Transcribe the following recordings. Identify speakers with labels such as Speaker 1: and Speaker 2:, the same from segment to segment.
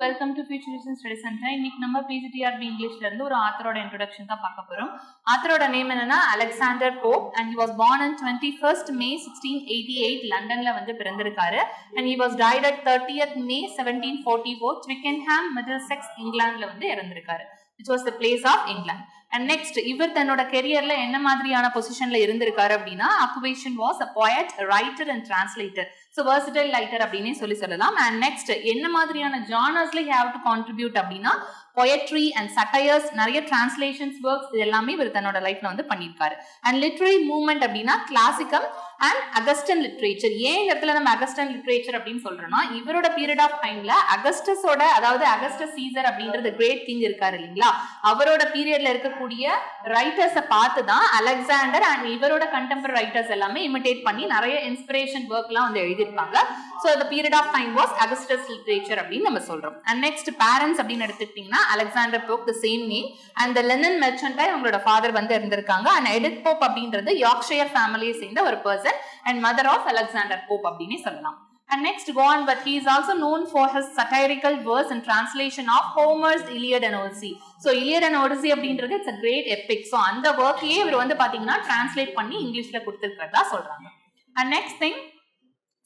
Speaker 1: Welcome to futurism study centre. இன்னைக்கு நம்ம PGTRB இங்கிலீஷ்ல இருந்து ஒரு ஆத்தரோட இன்ட்ரோடக்ஷன் தான் பார்க்க போறோம். ஆத்தரோட நேம் என்னன்னா Alexander Pope and he was born on 21st May 1688 லண்டன்ல வந்து பிறந்திருக்காரு. and he was died at 30th May 1744 Twickenham, Middlesex, இங்கிலாந்துல வந்து இறந்திருக்காரு. which was the place of England. and next இவர் தன்னோட கெரியர்ல என்ன மாதிரியான பொசிஷன்ல இருந்திருக்காரு அப்படின்னா occupation was a poet, writer and translator. so versatile writer அப்படினே சொல்லலாம். and next என்ன மாதிரியான genresல he have to contribute அப்படின்னா poetry and satires, நிறைய translations works இது எல்லாமே இவர் தன்னோட லைஃப்ல வந்து பண்ணிருக்காரு. and literary movement அப்படின்னா classical and Augustan literature. ஏன் இந்த இடத்துல நம்ம Augustan literature அப்படின்னு சொல்றோம்னா இவரோட பீரியட் ஆஃப் டைம்ல அகஸ்டஸோட, அதாவது அகஸ்டஸ் சீசர் அப்படின்றது கிரேட் கிங் இருக்காரு இல்லைங்களா, அவரோட பீரியட்ல இருக்கக்கூடிய ரைட்டர்ஸை பார்த்து தான் அலெக்சாண்டர் அண்ட் இவரோட கண்டெம்பரரி ரைட்டர்ஸ் எல்லாமே இமிடேட் பண்ணி நிறைய இன்ஸ்பிரேஷன் ஒர்க்லாம் வந்து எழுதியிருப்பாங்க. So the period of time was Augustus literature அப்படின்னு நம்ம சொல்றோம். and next parents அப்படின்னு எடுத்துக்கிட்டீங்கன்னா Alexander Pope the same name and the linen merchant அவங்களோட ஃபாதர் வந்து இருந்திருக்காங்க. and எடித் போப் அப்படின்றது யார்க்ஷயர் ஃபேமிலியை சேர்ந்த ஒரு person and mother of Alexander Pope அப்படினே சொல்லலாம். and next go on, but he is also known for his satirical verse and translation of Homer's Iliad and Odyssey. so Iliad and Odyssey அப்படின்றது it's a great epic. so அந்த workயே இவர் வந்து பாத்தீங்கன்னா translate பண்ணி இங்கிலீஷ்ல கொடுத்திருக்கிறதா சொல்றாங்க. and next thing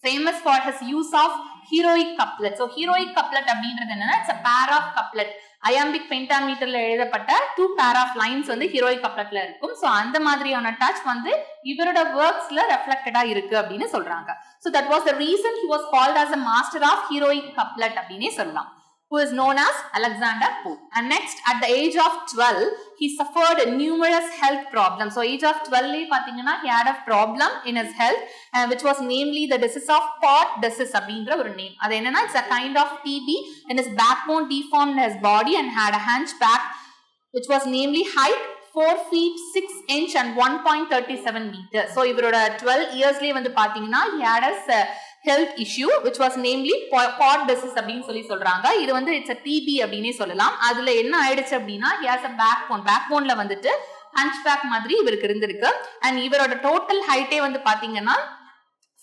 Speaker 1: famous for his use of heroic couplet. so heroic couplet அப்படின்றது என்னன்னா it's a pair of couplet, iambic pentameterல எழுதப்பட்ட 2 pair of lines வந்து heroic coupletல இருக்கும். so அந்த மாதிரியான டச் வந்து இவரோட worksல reflected-ஆ இருக்கு அப்படின்னு சொல்றாங்க. so that was the reason he was called as a master of heroic couplet அப்படினே சொல்லலாம், who is known as Alexander Pope. and next at the age of 12 he suffered numerous health problems. so age of 12 பாத்தீங்கன்னா he had a problem in his health which was namely the disease of Pott disease அப்படிங்கற ஒரு name. அது என்னன்னா it's a kind of TB and his backbone deformed his body and had a hunchback which was namely height 4 feet 6 inch and 1.37 meter. so இவரோட 12 இயர்ஸ்லயே வந்து பாத்தீங்கன்னா he had a health issue which was namely Pott disease அப்படின்னு சொல்றாங்க. இது வந்து it's a TB அப்படினே சொல்லலாம். அதுல என்ன ஆயிடுச்சு அப்படின்னா he has a backboneல வந்துட்டு hunchback மாதிரி இவருக்கு இருந்திருக்கு. and இவரோட டோட்டல் ஹைட்டே வந்து பாத்தீங்கன்னா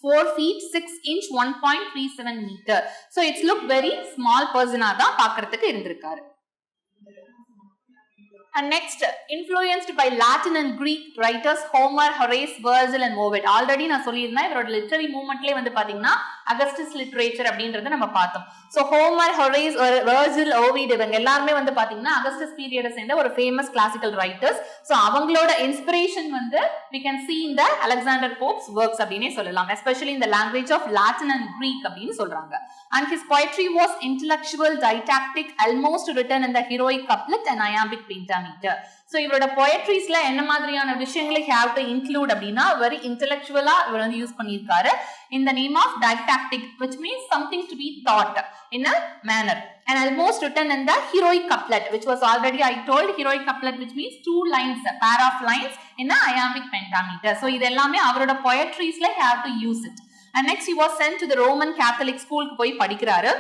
Speaker 1: 4 feet 6 inch 1.37 meter. so it's look very small person-ஆ தான் பார்க்கிறதுக்கு இருந்திருக்காரு. and next influenced by Latin and Greek writers Homer, Horace, Virgil and Ovid. already நான் சொல்லியிருந்தேன் இவரோட லிட்டரரி மூவ்மெண்ட்லயே வந்து பாத்தீங்கன்னா அகஸ்டஸ் லிட்டரேச்சர் அப்படின்றத நம்ம பார்த்தோம். so Homer, Horace, Virgil, Ovid இவங்க எல்லாரும் வந்து பாத்தீங்கன்னா அகஸ்டஸ் பீரியட சேர்ந்த ஒரு ஃபேமஸ் கிளாசிக்கல் ரைட்டர்ஸ். so அவங்களோட இன்ஸ்பிரேஷன் வந்து we can see in the Alexander Pope's works அப்படினே சொல்லலாம், especially in the language of Latin and Greek அப்படின்னு சொல்றாங்க. and his poetry was intellectual, didactic, almost written in the heroic couplet and iambic pentameter. so இவரோட poetries-ல என்ன மாதிரியான விஷயங்களை have to include அப்படின்னா very intellectual-ஆ இவர் வந்து யூஸ் பண்ணியிருக்காரு in the name of didactic, which means something to be taught in a manner, and almost written in the heroic couplet which was already I told heroic couplet which means 2 lines, a pair of lines in a iambic pentameter. so இது எல்லாமே அவரோட poetries-ல have to use it. and next he was sent to the Roman Catholic school க்கு போய் படிக்கிறாரு.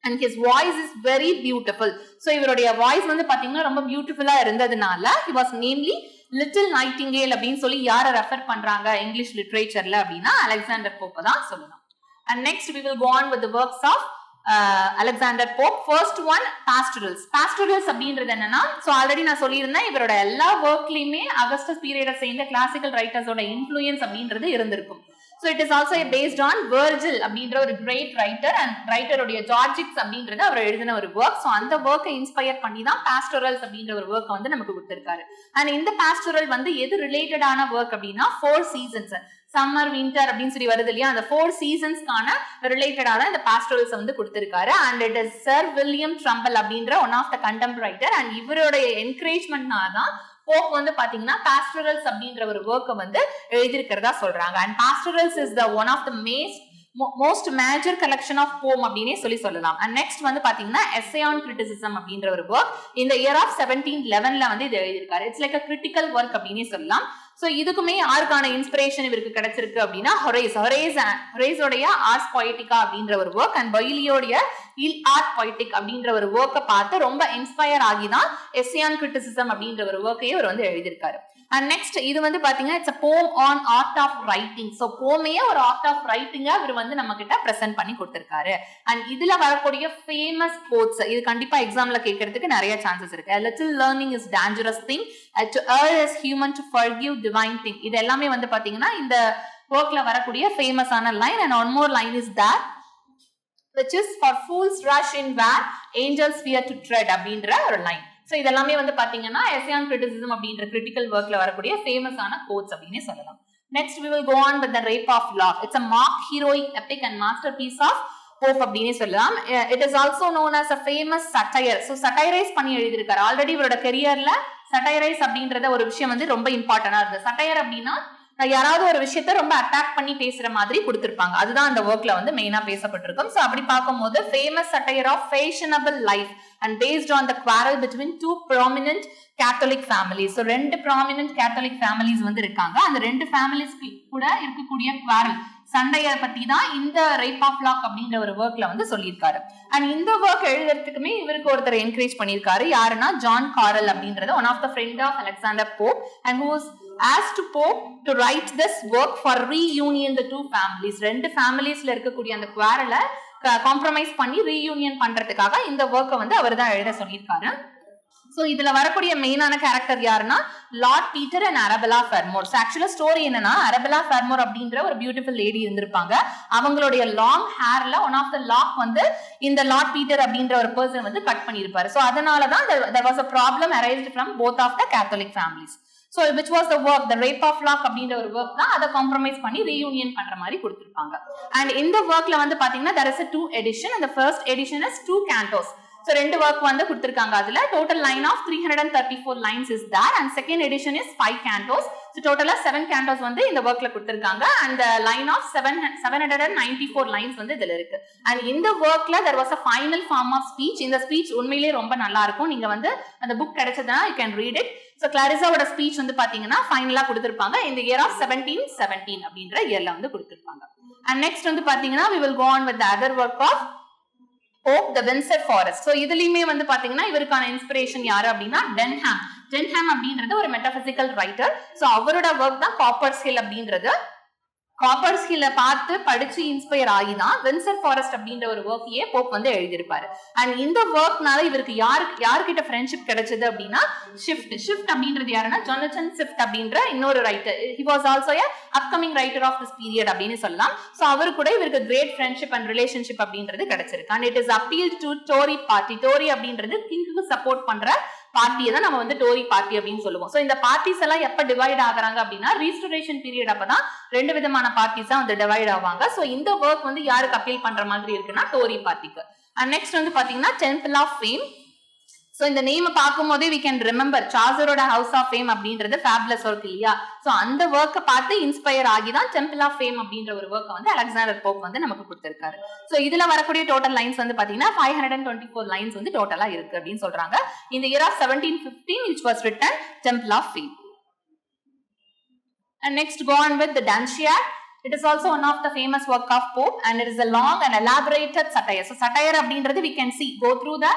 Speaker 1: and his voice is very beautiful. so இவருடைய voice வந்து பாத்தீங்கன்னா ரொம்ப பியூட்டிஃபுல்லா இருந்ததுனால he was namely Little Nightingale அப்படின்னு சொல்லி யார ரெஃபர் பண்றாங்க இங்கிலீஷ் லிட்டரேச்சர்ல அப்படின்னா அலெக்சாண்டர் போப்பை தான் சொல்லணும். and next we will go on with the works of Alexander Pope. first one pastorals. அப்படின்றது என்னன்னா so ஆல்ரெடி நான் சொல்லியிருந்தேன் இவரோட எல்லா ஒர்க்லயுமே அகஸ்டஸ் பீரியட சேர்ந்த கிளாசிக்கல் ரைட்டர்ஸோட இன்ஃப்ளூயன்ஸ் அப்படின்றது இருந்திருக்கும். so it is also based on Virgil அப்படின்ற ஒரு great writer and ரைட்டருடைய ஜார்ஜிக்ஸ் அப்படின்றது அவர் எழுதின ஒரு work. so அந்த work-ஐ இன்ஸ்பயர் பண்ணி தான் pastorals அப்படின்ற ஒரு work வந்து நமக்கு கொடுத்திருக்காரு. and இந்த pastoral வந்து எது ரிலேட்டடான work அப்படின்னா 4 seasons, summer, winter அப்படின்னு சொல்லி வருது இல்லையா, அந்த 4 seasons-க்கான ரிலேட்டடா தான் இந்த pastorals வந்து கொடுத்திருக்காரு. and it is Sir William Trumbull அப்படின்ற one of the contemporary writer and இவருடைய என்கரேஜ்மெண்ட்னால தான் போப் வந்து பாத்தீங்கன்னா pastorals அப்படின்ற ஒரு work-ஐ வந்து எழுதியிருக்கிறதா சொல்றாங்க. and pastorals is the one of the most major collection of poem அப்படினே சொல்லலாம். and next வந்து பாத்தீங்கன்னா essay on criticism அப்படின்ற ஒரு work in the year of 1711ல வந்து இது எழுதியிருக்காரு. it's like a critical work அப்படினே சொல்லலாம். சோ இதுக்குமே யாருக்கான இன்ஸ்பிரேஷன் இவருக்கு கிடைச்சிருக்கு அப்படின்னா ஹொரேஸோடைய ஆர்ஸ் பொய்டிகா அப்படின்ற ஒரு ஒர்க் அண்ட் பைலியோடைய இல் ஆர்ட் பொய்டிக் அப்படின்ற ஒரு ஒர்க்கை பார்த்து ரொம்ப இன்ஸ்பயர் ஆகிதான் எஸ்ஸியான் கிரிட்டிசிசம் அப்படின்ற ஒரு ஒர்க்கையே அவர் வந்து எழுதியிருக்காரு. அண்ட் நெக்ஸ்ட் இது வந்து பாத்தீங்கன்னா it's a poem on art of writing. So போமையே ஒரு ஆர்ட் ஆஃப் ரைட்டிங்கா இவர் வந்து நம்ம கிட்ட பிரசன்ட் பண்ணி கொடுத்திருக்காரு. அண்ட் இதுல வரக்கூடிய ஃபேமஸ் கோட்ஸ் இது கண்டிப்பா எக்ஸாம்ல கேட்கறதுக்கு நிறைய சான்சஸ் இருக்கு. A little learning is dangerous thing, to err is human, to forgive divine thing. இது எல்லாமே வந்து பாத்தீங்கன்னா இந்த ஒர்க்ல வரக்கூடிய ஃபேமஸான line. And one more line is that which is for fools rush in where angels fear to tread அப்படின்ற ஒரு லைன். சோ இதெல்லாமே வந்து பாத்தீங்கன்னா எஸ்ஸியான் கிரிட்டிசிசம் அப்படின்ற கிரிட்டிக்கல் ஒர்க்ல வரக்கூடிய ஃபேமஸான கோட்ஸ் அப்படினே சொல்லலாம். Next we will go on with the Rape of Lock. It's a mock heroic epic and masterpiece of Pope அப்படினே சொல்லலாம். It is also known as a famous satire. So satirize பண்ணி எழுதியிருக்காரு. Already இவரோட கரியர்ல satirize அப்படிங்கறத ஒரு விஷயம் வந்து ரொம்ப இம்பார்ட்டன்டா இருக்கு. satire அப்படினா யாராவது ஒரு விஷயத்தை ரொம்ப அட்டாக் பண்ணி பேசுற மாதிரி கொடுத்திருப்பாங்க. அதுதான் அந்த ஒர்க்ல வந்து மெயினா பேசப்பட்டிருக்கும். சோ அப்படி பார்க்கும்போது famous satire of fashionable life and based on the quarrel between two prominent Catholic families. So ரெண்டு prominent Catholic families வந்து இருக்காங்க. அந்த ரெண்டு families கூட இருக்கக்கூடிய quarrel சண்டைய பத்தி தான் இந்த ரேப் ஆஃப் லாக் அப்படின்ற ஒரு ஒர்க்ல வந்து சொல்லியிருக்காரு. அண்ட் இந்த ஒர்க் எழுதுறதுக்குமே இவருக்கு ஒருத்தர் என்கரேஜ் பண்ணியிருக்காரு. யாருன்னா ஜான் காரல் அப்படின்றது one of the friend of Alexander Pope and who was asked to Pope to write this work for reunion the two families. ரெண்டு ஃபேமிலிஸ்ல இருக்கக்கூடிய அந்த குவாரல காம்ப்ரமைஸ் பண்ணி ரீயூனியன் பண்றதுக்காக இந்த ஒர்க்கை வந்து அவர் தான் எழுத சொல்லியிருக்காரு. சோ இதுல வரக்கூடிய மெயினான கேரக்டர் யாருன்னா லார்ட் பீட்டர் அண்ட் அரபெல்லா ஃபெர்மோர். ஆக்சுவலா ஸ்டோரி என்னன்னா அரபெல்லா ஃபெர்மோர் அப்படின்ற ஒரு பியூட்டிஃபுல் லேடி இருந்திருப்பாங்க. அவங்களுடைய லாங் ஹேர்ல ஒன் ஆஃப் த லாக் வந்து இந்த லார்ட் பீட்டர் அப்படின்ற ஒரு பர்சன் வந்து கட் பண்ணிருப்பாரு. சோ அதனாலதான் there was a problem arised from both of the Catholic families. So which was the work, the Rape of Lock அப்படின்ற ஒரு ஒர்க் தான் அதை காம்ப்ரமைஸ் பண்ணி ரீயூனியன் பண்ற மாதிரி கொடுத்திருப்பாங்க. அண்ட் இந்த ஒர்க்ல வந்து பாத்தீங்கன்னா there is a 2 edition and the first edition is 2 cantos. So ரெண்டு ஒர்க் வந்து கொடுத்திருக்காங்க. அதுல total line of 334 lines is there and second edition is 5 cantos. So டோட்டலா 7 cantos வந்து இந்த ஒர்க்ல கொடுத்திருக்காங்க and the line of 794 lines வந்து இதுல இருக்கு. And இந்த ஒர்க்ல there was a final form of speech. இந்த ஸ்பீச் உண்மையிலேயே ரொம்ப நல்லா இருக்கும். நீங்க வந்து அந்த புக் கிடைச்சதுன்னா you can read it. So கிளாரிசாவோட ஸ்பீச் வந்து பாத்தீங்கன்னா ஃபைனலா கொடுத்திருப்பாங்க இந்த இயர் ஆஃப் 1717 அப்படின்ற இயர்ல வந்து கொடுத்திருப்பாங்க. And next வந்து பாத்தீங்கன்னா we will go on with the other work of Pope, the Windsor Forest. So இதுலயுமே வந்து பாத்தீங்கன்னா இவருக்கான இன்ஸ்பிரேஷன் யாரு அப்படின்னா டென்ஹாம் அப்படின்றது ஒரு மெட்டபிசிக்கல் ரைட்டர். சோ அவரோட ஒர்க் தான் காப்பர்ஸ் ஹில் அப்படின்றது. காப்பர்ஸ் ஹில்ல பார்த்து படிச்சு இன்ஸ்பயர் ஆகிதான் வின்சர் ஃபாரஸ்ட் அப்படின்ற ஒரு ஒர்க்கையே போப் வந்து எழுதியிருப்பாரு. அண்ட் இந்த ஒர்க்னால இவருக்கு யாருக்கிட்ட ஃப்ரெண்ட்ஷிப் கிடைச்சது அப்படின்னா ஷிஃப்ட் அப்படின்றது யாருன்னா ஜொனத்தன் ஸ்விஃப்ட் அப்படின்ற இன்னொரு writer. He was also a upcoming writer of this period அப்படின்னு சொல்லலாம். சோ அவரு கூட இவருக்கு கிரேட் ஃப்ரெண்ட்ஷிப் அண்ட் ரிலேஷன்ஷிப் அப்படின்றது கிடைச்சிருக்கு. And it is appeal to Tory party. Tory அப்படின்றது கிங்குக்கு சப்போர்ட் பண்ற பார்ட்டியை தான் நம்ம வந்து டோரி பார்ட்டி அப்படின்னு சொல்லுவோம். சோ இந்த பார்ட்டிஸ் எல்லாம் எப்ப டிவைட் ஆகுறாங்க அப்படின்னா ரீஸ்டோரேஷன் பீரியட் அப்பதான் ரெண்டு விதமான பார்ட்டிஸா வந்து டிவைட் ஆவாங்க. சோ இந்த ஒர்க் வந்து யாருக்கு அப்பீல் பண்ற மாதிரி இருக்குன்னா டோரி பார்ட்டிக்கு. அண்ட் நெக்ஸ்ட் வந்து பாத்தீங்கன்னா டெம்பிள் ஆஃப் ஃபேம். சோ இந்த நேம் பார்க்கும் போதே we can remember சார்சரோட ஹவுஸ் ஆஃப் ஃபேம் அப்படின்றது ஃபேபுலஸ் ஒர்க் இல்லையா? சோ அந்த ஒர்க்கை பார்த்து இன்ஸ்பயர் ஆகி தான் டெம்பிள் ஆஃப் ஃபேம் அப்படின்ற ஒரு ஒர்க்கை வந்து அலெக்சாண்டர் போப் வந்து நமக்கு கொடுத்திருக்காரு. சோ இதுல வரக்கூடிய டோட்டல் லைன்ஸ் வந்து பாத்தீங்கன்னா 524 லைன்ஸ் வந்து டோட்டலா இருக்கு அப்படின்னு சொல்றாங்க. இந்த year of 1715 which was written Temple of Fame. And next go on with the Dunciad. It is also one of the famous work of Pope and it is a long and elaborated satire. So satire அப்படின்றது we can see go through the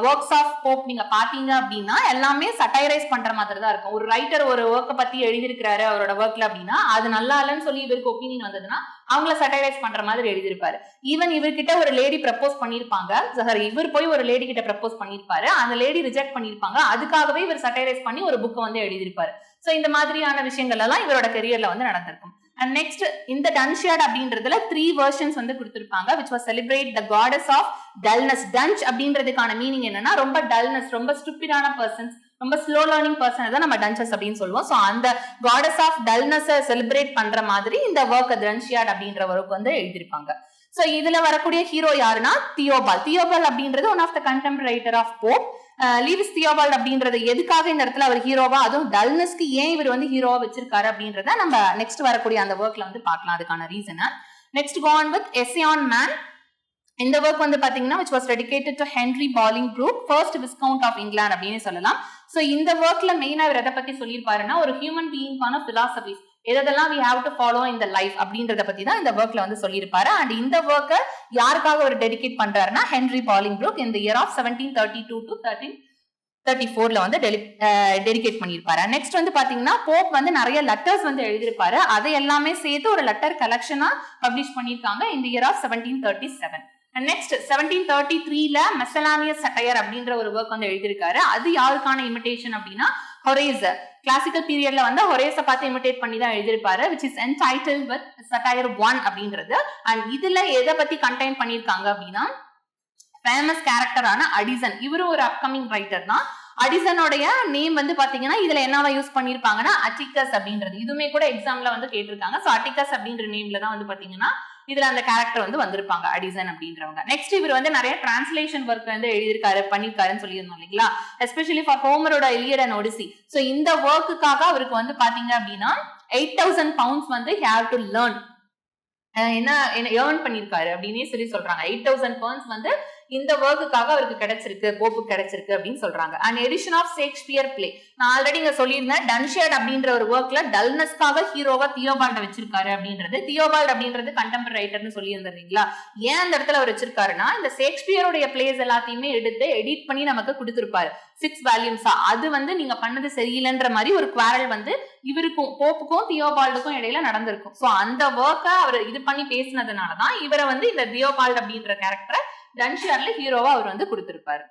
Speaker 1: works of Pope. நீங்க பாத்தீங்க அப்படின்னா எல்லாமே சட்டைரைஸ் பண்ற மாதிரி தான் இருக்கும். ஒரு ரைட்டர் ஒரு ஒர்க்கை பத்தி எழுதியிருக்கிறாரு அவரோட ஒர்க்ல அப்படின்னா அது நல்லா இல்லைன்னு சொல்லி இவருக்கு ஒப்பீனியன் வந்ததுன்னா அவங்கள சட்டைரைஸ் பண்ற மாதிரி எழுதியிருப்பாரு. ஈவன் இவர்கிட்ட ஒரு லேடி ப்ரப்போஸ் பண்ணிருப்பாங்க. இவர் போய் ஒரு லேடி கிட்ட ப்ரப்போஸ் பண்ணிருப்பாரு. அந்த லேடி ரிஜெக்ட் பண்ணிருப்பாங்க. அதுக்காகவே இவர் சட்டைரைஸ் பண்ணி ஒரு புக்கை வந்து எழுதியிருப்பாரு. சோ இந்த மாதிரியான விஷயங்கள் எல்லாம் இவரோட கெரியர்ல வந்து நடந்திருக்கும். And next இந்த Dunciad அப்படின்றதுல 3 versions வந்து கொடுத்திருப்பாங்க which was celebrate the goddess of dullness. Dunch அப்படின்றதுக்கான மீனிங் என்னன்னா ரொம்ப டல்னஸ், ரொம்ப ஸ்டூபிடான பர்சன்ஸ், ரொம்ப ஸ்லோ லேர்னிங் பர்சன் தான் நம்ம டன்சஸ் அப்படின்னு சொல்லுவோம். சோ அந்த goddess of dullness செலிப்ரேட் பண்ற மாதிரி இந்த ஒர்க் Dunciad அப்படின்ற ஒர்க் வந்து எழுதியிருப்பாங்க. சோ இதுல வரக்கூடிய ஹீரோ யாருன்னா தியோபால் அப்படின்றது one of the contemporary writer of Pope. Lewis Theobald அப்படின்றது எதுக்காக இந்த இடத்துல அவர் ஹீரோவா, அதுவும் டல்னஸ்க்கு ஏன் இவர் வந்து ஹீரோவா வச்சிருக்காரு அப்படின்றத நம்ம நெக்ஸ்ட் வரக்கூடிய அந்த ஒர்க்ல வந்து பார்க்கலாம் அதுக்கான ரீசனை. Next go on with Essay on Man. இந்த ஒர்க் வந்து பாத்தீங்கன்னா which was dedicated to Henry Bolingbroke, first Viscount of England அப்படின்னு சொல்லலாம். சோ இந்த ஒர்க்ல மெயினா இவர் எதை பத்தி சொல்லியிருப்பாருன்னா ஒரு ஹியூமன் பீயிங்கான பிலாசபிஸ் எதெல்லாம் we have to follow in the life அப்படின்றத பத்தி தான் இந்த ஒர்க்ல வந்து சொல்லியிருப்பாரு. அண்ட் இந்த ஒர்க்கை யாருக்காக ஒரு டெடிகேட் பண்றாருன்னா ஹென்ரி பாலிங்ப்ரூக் இந்த இயர் ஆஃப் 1732 to 1334ல வந்து டெடிகேட் பண்ணியிருப்பாரு. நெக்ஸ்ட் வந்து பாத்தீங்கன்னா போப் வந்து நிறைய லெட்டர்ஸ் வந்து எழுதியிருப்பாரு. அதை எல்லாமே சேர்த்து ஒரு லெட்டர் கலெக்ஷனா பப்ளிஷ் பண்ணியிருக்காங்க இந்த இயர் ஆஃப் 1737. நெக்ஸ்ட் 1733ல மெசலானியஸ் சட்டையர் அப்படின்ற ஒரு ஒர்க் வந்து எழுதியிருக்காரு. அது யாருக்கான இமிடேஷன் அப்படின்னா ஹொரேஸ். கிளாசிக்கல் பீரியட்ல வந்து ஹொரேஸை பார்த்து இமிடேட் பண்ணி தான் எழுதியிருப்பாரு, which is entitled with Satire 1 அப்படின்றது. அண்ட் இதுல எதை பத்தி கண்டெயின் பண்ணியிருக்காங்க அப்படின்னா ஃபேமஸ் கேரக்டரான அடிசன். இவரும் ஒரு அப்கமிங் ரைட்டர் தான். அடிசனோடைய நேம் வந்து பாத்தீங்கன்னா இதுல என்னவா யூஸ் பண்ணிருப்பாங்கன்னா அட்டிகஸ் அப்படின்றது. இதுவுமே கூட எக்ஸாம்ல வந்து கேட்டிருக்காங்க. சோ அட்டிகஸ் அப்படின்ற நேம்ல தான் வந்து பாத்தீங்கன்னா இதுல அந்த கேரக்டர் வந்து வந்திருப்பாங்க அடிசன் அப்படின்றவங்க. நெக்ஸ்ட் இவர் வந்து நிறைய டிரான்ஸ்லேஷன் ஒர்க் வந்து எழுதியிருக்காரு பண்ணிருக்காருன்னு சொல்லியிருந்தோம் இல்லைங்களா, எஸ்பெஷலி ஃபார் ஹோமரோட இலியட் அண்ட் ஒடிசி. சோ இந்த ஒர்க்குக்காக அவருக்கு வந்து பாத்தீங்க அப்படின்னா 8,000 pounds வந்து ஹேவ் டு லேர்ன் என்ன ஏர்ன் பண்ணிருக்காரு அப்படின்னே சொல்றாங்க. 8,000 pounds வந்து இந்த ஒர்க்குக்காக அவருக்கு கிடைச்சிருக்கு, போப்பு கிடைச்சிருக்கு அப்படின்னு சொல்றாங்க. And edition of Shakespeare play நான் ஆல்ரெடி இங்க சொல்லியிருந்தேன். டன்ஷியட் அப்படின்ற ஒரு ஒர்க்ல டல்னஸ்க்காக ஹீரோவா தியோபால்ட வச்சிருக்காரு அப்படின்றது. தியோபால்ட் அப்படின்றது கண்டெம்பரரி ரைட்டர்னு சொல்லி இருந்தீங்களா, ஏன் அந்த இடத்துல அவர் வச்சிருக்காருன்னா இந்த ஷேக்ஸ்பியருடைய பிளேஸ் எல்லாத்தையுமே எடுத்து எடிட் பண்ணி நமக்கு கொடுத்திருப்பாரு 6 வால்யூம்ஸா. அது வந்து நீங்க பண்ணது சரியில்லைன்ற மாதிரி ஒரு குவாரல் வந்து இவருக்கும் போப்புக்கும் தியோபால்டுக்கும் இடையில நடந்திருக்கும். சோ அந்த ஒர்க்கை அவர் இது பண்ணி பேசினதுனாலதான் இவரை வந்து இந்த தியோபால்ட் அப்படின்ற கேரக்டரை டன்ஷியர்ல ஹீரோவா அவர் வந்து கொடுத்திருப்பாரு.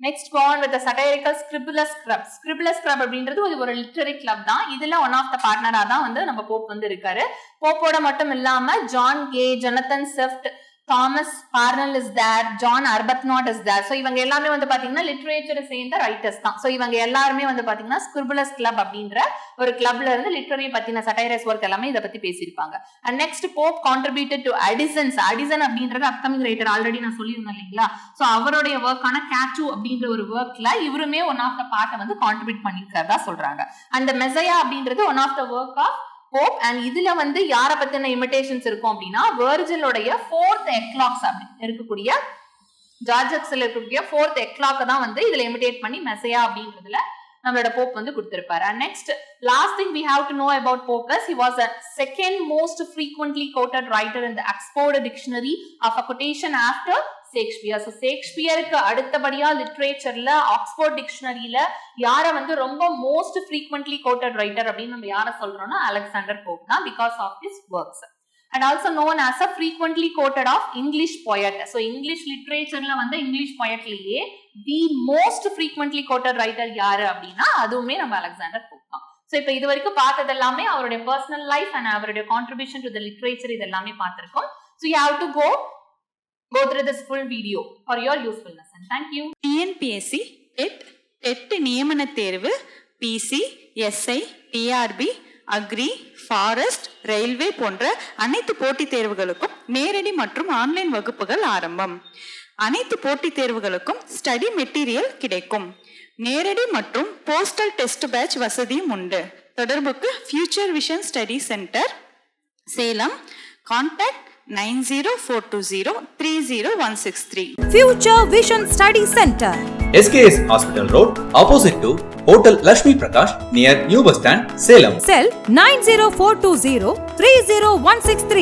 Speaker 1: Next go on with the satirical scribulous club. Scribulous club அப்படின்றது ஒரு லிட்டரரி கிளப் தான். இதுல ஒன் ஆஃப் த பார்ட்னரா தான் வந்து நம்ம போப் வந்து இருக்காரு. போப்போட மட்டும் இல்லாம John Gay, Jonathan Swift, Thomas Parnell is there, John Arbuthnot is there. So இவங்க எல்லாமே வந்து பாத்தீங்கன்னா லிட்டரேச்சரை சேர்ந்த ரைட்டர்ஸ் தான். சோ இவங்க எல்லாருமே வந்து பாத்தீங்கன்னா ஸ்கிரிபுலஸ் கிளப் அப்படின்ற ஒரு கிளப்ல இருந்து லிட்டரரி பத்தின சட்டைரஸ் ஒர்க் எல்லாமே இதை பத்தி பேசியிருப்பாங்க. And next Pope contributed to Addison's. Addison அப்படின்றது அப்கமிங் ரைட்டர், ஆல்ரெடி நான் சொல்லியிருந்தேன் இல்லைங்களா. சோ அவருடைய ஒர்க்கான கேச்சு அப்படின்ற ஒரு ஒர்க்ல இவருமே ஒன் ஆஃப் த பார்ட்டை வந்து கான்ட்ரிபியூட் பண்ணிருக்கிறதா சொல்றாங்க. அந்த மெசையா அப்படின்றது one of the work of Pope. And இதுல வந்து யார பத்தின இமிடேஷன்ஸ் இருக்கும் அப்படின்னா வெர்ஜிலோடைய 4th எக்லாக்ஸ் அப்படி இருக்கக்கூடிய ஜார்ஜஸ்ல இருக்கக்கூடிய 4th எக்லாக் தான் வந்து இதுல இமிடேட் பண்ணி மெசையா அப்படின்றதுல நம்மளோட போப் வந்து கொடுத்திருப்பாரு. And next last thing we have to know about Pope is he was a second most frequently quoted writer in the Oxford Dictionary of a quotation after Shakespeare. So ஷேக்ஸ்பியருக்கு அடுத்தபடியா லிட்ரேச்சர்ல Oxford டிக்ஷனரியில யார வந்து ரொம்ப most frequently quoted writer அப்படின்னு நம்ம யார சொல்றோம்னா அலெக்சாண்டர் போப் தான், because of his works. And also known as a frequently quoted of English poet. So English லிட்ரேச்சர்ல வந்து இங்கிலீஷ் பொயட்லயே the most frequently quoted writer யாரு அப்படின்னா அதுவுமே நம்ம அலெக்சாண்டர் போப் தான். ஸோ இப்போ இது வரைக்கும் பார்த்தது எல்லாமே அவருடைய பர்சனல் லைஃப் அண்ட் அவருடைய கான்ட்ரிபியூஷன் டு த லிட்ரேச்சர் இது எல்லாமே பார்த்திருக்கோம். So you have to go through this full video for your usefulness and thank you.
Speaker 2: TNPSC TET நியமன தேர்வு, PC, SI, TRB, agri, forest, railway போன்ற அனைத்து போட்டித் தேர்வுகளுக்கும் நேரடி மற்றும் ஆன்லைன் வகுப்புகள் ஆரம்பம். அனைத்து போட்டித் தேர்வுகளுக்கும் ஸ்டடி மெட்டீரியல் கிடைக்கும். நேரடி மற்றும் போஸ்டல் டெஸ்ட் பேட்ச் வசதியும் உண்டு. தொடர்புக்கு future vision study centre, Salem. Contact 9042030163.
Speaker 3: Future Vision Study Center,
Speaker 4: SKS Hospital Road, opposite to Hotel Lakshmi Prakash, near New Bus Stand, Salem.
Speaker 3: Cell 90420 30163.